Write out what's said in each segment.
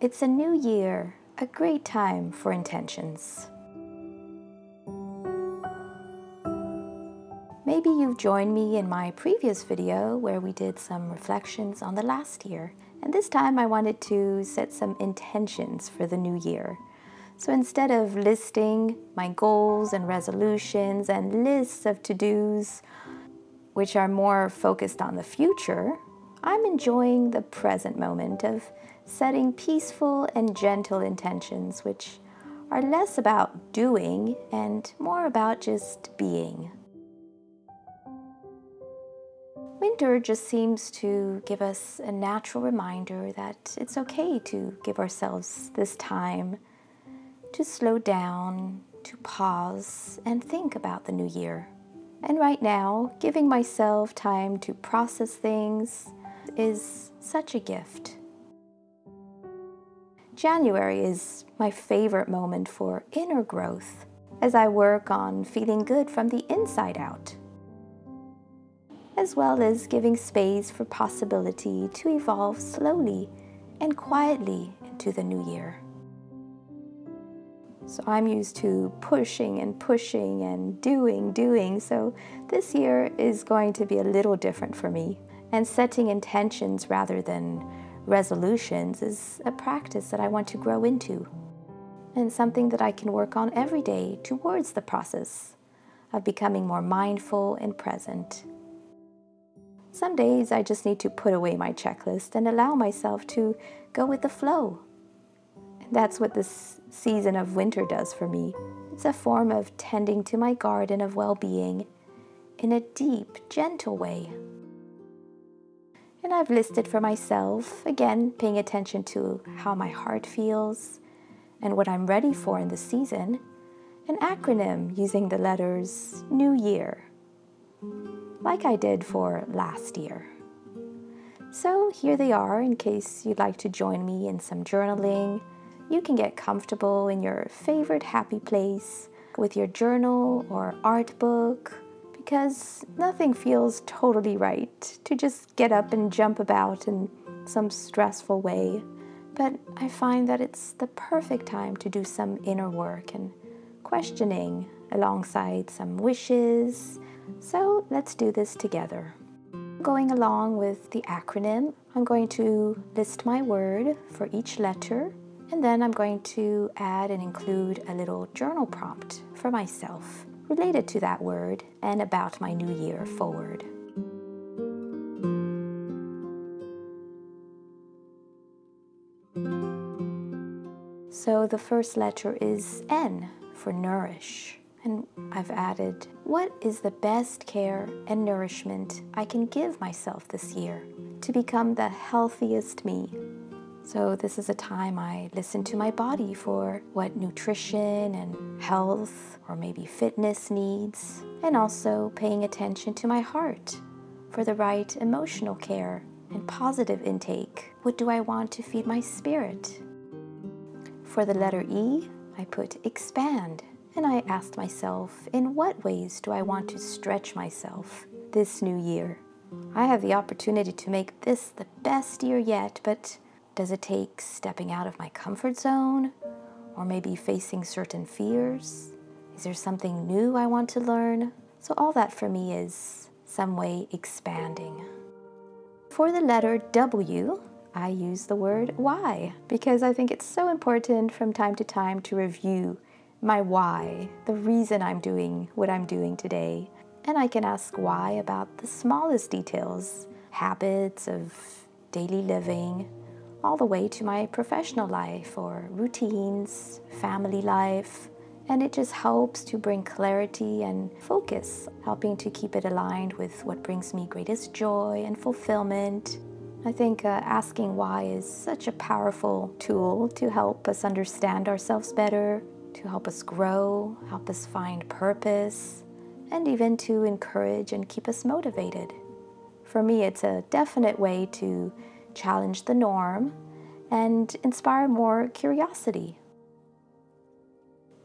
It's a new year, a great time for intentions. Maybe you've joined me in my previous video where we did some reflections on the last year. And this time I wanted to set some intentions for the new year. So instead of listing my goals and resolutions and lists of to-dos, which are more focused on the future, I'm enjoying the present moment of setting peaceful and gentle intentions, which are less about doing and more about just being. Winter just seems to give us a natural reminder that it's okay to give ourselves this time to slow down, to pause, and think about the new year. And right now, giving myself time to process things is such a gift. January is my favorite moment for inner growth as I work on feeling good from the inside out, as well as giving space for possibility to evolve slowly and quietly into the new year. So I'm used to pushing and doing, so this year is going to be a little different for me. And setting intentions rather than resolutions is a practice that I want to grow into, and something that I can work on every day towards the process of becoming more mindful and present. Some days I just need to put away my checklist and allow myself to go with the flow. And that's what this season of winter does for me. It's a form of tending to my garden of well-being in a deep, gentle way. And I've listed for myself, again, paying attention to how my heart feels and what I'm ready for in the season, an acronym using the letters New Year, like I did for last year. So here they are in case you'd like to join me in some journaling. You can get comfortable in your favorite happy place with your journal or art book, because nothing feels totally right to just get up and jump about in some stressful way. But I find that it's the perfect time to do some inner work and questioning alongside some wishes. So let's do this together. Going along with the acronym, I'm going to list my word for each letter, and then I'm going to add and include a little journal prompt for myself related to that word and about my new year forward. So the first letter is N for nourish. And I've added, what is the best care and nourishment I can give myself this year to become the healthiest me? So this is a time I listen to my body for what nutrition and health or maybe fitness needs, and also paying attention to my heart for the right emotional care and positive intake. What do I want to feed my spirit? For the letter E, I put expand, and I asked myself, in what ways do I want to stretch myself this new year? I have the opportunity to make this the best year yet, but does it take stepping out of my comfort zone, or maybe facing certain fears? Is there something new I want to learn? So all that for me is some way expanding. For the letter W, I use the word why, because I think it's so important from time to time to review my why, the reason I'm doing what I'm doing today. And I can ask why about the smallest details, habits of daily living, all the way to my professional life or routines, family life. And it just helps to bring clarity and focus, helping to keep it aligned with what brings me greatest joy and fulfillment. I think asking why is such a powerful tool to help us understand ourselves better, to help us grow, help us find purpose, and even to encourage and keep us motivated. For me, it's a definite way to challenge the norm and inspire more curiosity.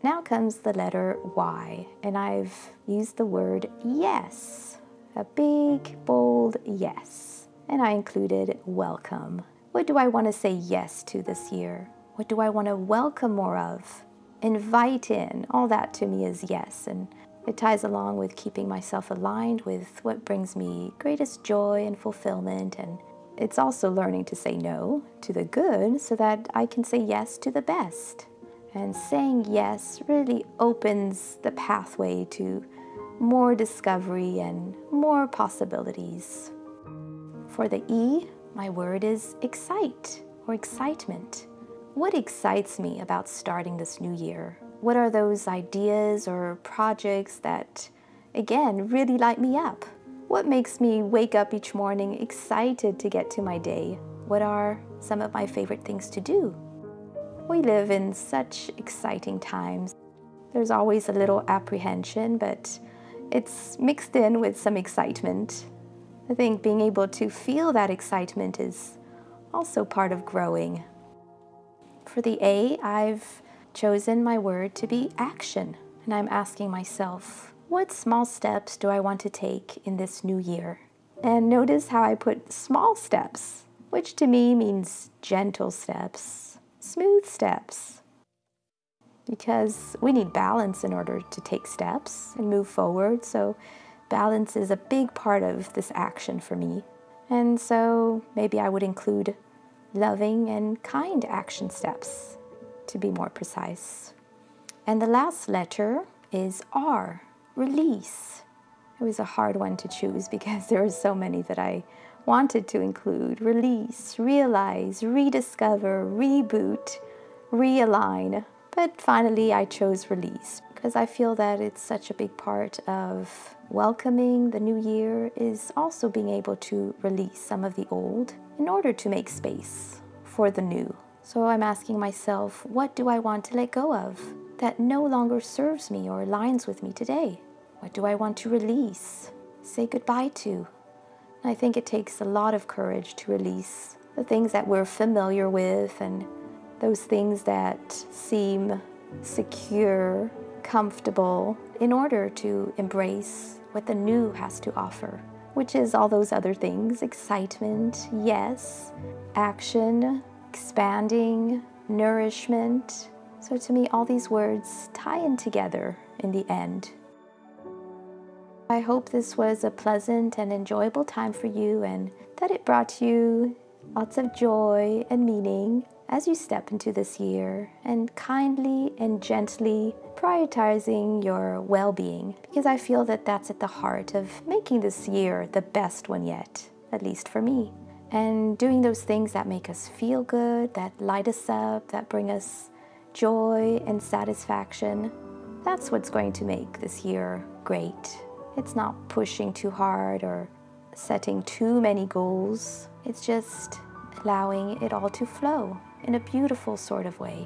Now comes the letter Y, and I've used the word yes, a big, bold yes. And I included welcome, What do I want to say yes to this year? What do I want to welcome more of? Invite in. All that to me is yes. And it ties along with keeping myself aligned with what brings me greatest joy and fulfillment. And it's also learning to say no to the good so that I can say yes to the best. And saying yes really opens the pathway to more discovery and more possibilities. For the E, my word is excite or excitement. What excites me about starting this new year? What are those ideas or projects that, again, really light me up? What makes me wake up each morning excited to get to my day? What are some of my favorite things to do? We live in such exciting times. There's always a little apprehension, but it's mixed in with some excitement. I think being able to feel that excitement is also part of growing. For the A, I've chosen my word to be action. And I'm asking myself, what small steps do I want to take in this new year? And notice how I put small steps, which to me means gentle steps, smooth steps. Because we need balance in order to take steps and move forward. So balance is a big part of this action for me. And so maybe I would include loving and kind action steps, to be more precise. And the last letter is R, release. It was a hard one to choose because there were so many that I wanted to include. Release, realize, rediscover, reboot, realign. But finally I chose release because I feel that it's such a big part of welcoming the new year is also being able to release some of the old in order to make space for the new. So I'm asking myself, what do I want to let go of that no longer serves me or aligns with me today? What do I want to release, say goodbye to? And I think it takes a lot of courage to release the things that we're familiar with and those things that seem secure, comfortable, in order to embrace what the new has to offer, which is all those other things: excitement, yes, action, expanding, nourishment. So to me, all these words tie in together in the end. I hope this was a pleasant and enjoyable time for you and that it brought you lots of joy and meaning as you step into this year, and kindly and gently prioritizing your well-being, because I feel that that's at the heart of making this year the best one yet, at least for me. And doing those things that make us feel good, that light us up, that bring us joy and satisfaction, that's what's going to make this year great. It's not pushing too hard or setting too many goals. It's just allowing it all to flow in a beautiful sort of way.